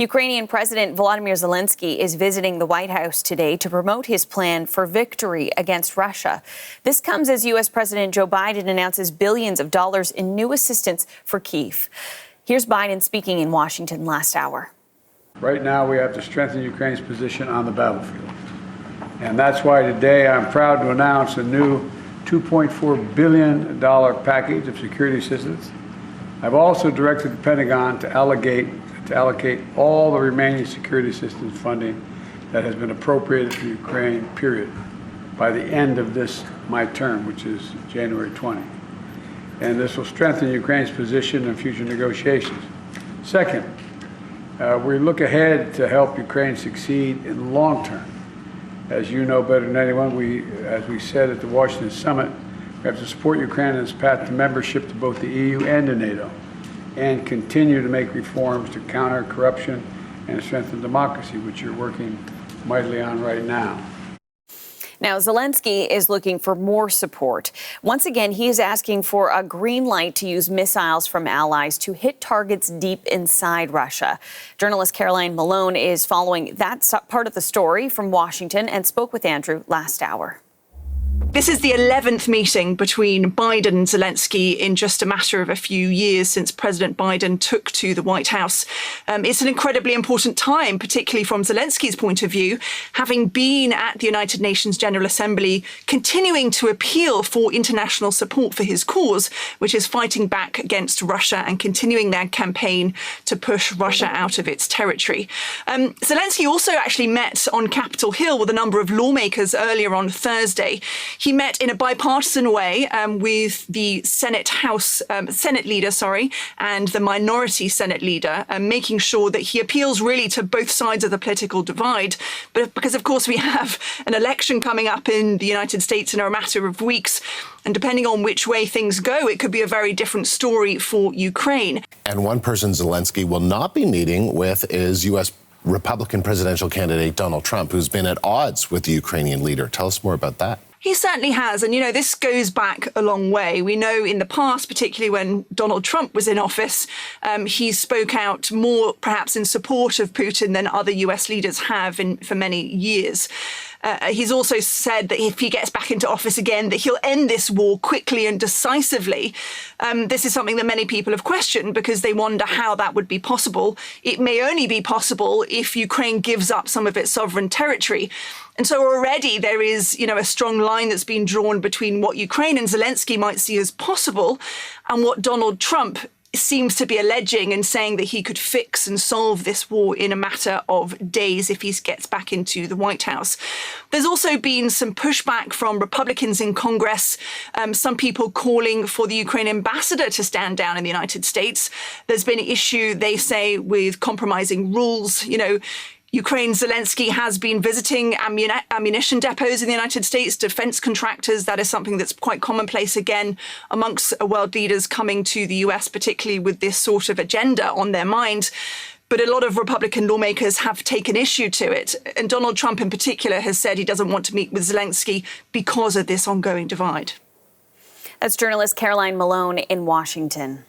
Ukrainian President Volodymyr Zelenskyy is visiting the White House today to promote his plan for victory against Russia. This comes as U.S. President Joe Biden announces billions of dollars in new assistance for Kyiv. Here's Biden speaking in Washington last hour. Right now, we have to strengthen Ukraine's position on the battlefield. And that's why today I'm proud to announce a new $2.4 billion package of security assistance. I've also directed the Pentagon to allocate all the remaining security assistance funding that has been appropriated for Ukraine, period, by the end of my term, which is January 20. And this will strengthen Ukraine's position in future negotiations. Second, we look ahead to help Ukraine succeed in the long term. As you know better than anyone, as we said at the Washington summit, we have to support Ukraine in its path to membership to both the EU and to NATO, and continue to make reforms to counter corruption and strengthen democracy, which you're working mightily on right now. Now, Zelenskyy is looking for more support. Once again, he is asking for a green light to use missiles from allies to hit targets deep inside Russia. Journalist Caroline Malone is following that part of the story from Washington and spoke with Andrew last hour. This is the 11th meeting between Biden and Zelenskyy in just a matter of a few years since President Biden took to the White House. It's an incredibly important time, particularly from Zelenskyy's point of view, having been at the United Nations General Assembly, continuing to appeal for international support for his cause, which is fighting back against Russia and continuing their campaign to push Russia out of its territory. Zelenskyy also actually met on Capitol Hill with a number of lawmakers earlier on Thursday. He met in a bipartisan way with the Senate leader, and the minority Senate leader, making sure that he appeals really to both sides of the political divide. But because, of course, we have an election coming up in the United States in a matter of weeks, and depending on which way things go, it could be a very different story for Ukraine. And one person Zelenskyy will not be meeting with is U.S. Republican presidential candidate Donald Trump, who's been at odds with the Ukrainian leader. Tell us more about that. He certainly has. And, this goes back a long way. We know in the past, particularly when Donald Trump was in office, he spoke out more perhaps in support of Putin than other US leaders have for many years. He's also said that if he gets back into office again, that he'll end this war quickly and decisively. This is something that many people have questioned because they wonder how that would be possible. It may only be possible if Ukraine gives up some of its sovereign territory. And so already there is, a strong line that's been drawn between what Ukraine and Zelenskyy might see as possible and what Donald Trump seems to be alleging and saying that he could fix and solve this war in a matter of days if he gets back into the White House. There's also been some pushback from Republicans in Congress, some people calling for the Ukrainian ambassador to stand down in the United States. There's been an issue, they say, with compromising rules. Ukraine's Zelenskyy has been visiting ammunition depots in the United States, defense contractors. That is something that's quite commonplace, again, amongst world leaders coming to the US, particularly with this sort of agenda on their mind. But a lot of Republican lawmakers have taken issue to it. And Donald Trump in particular has said he doesn't want to meet with Zelenskyy because of this ongoing divide. That's journalist Caroline Malone in Washington.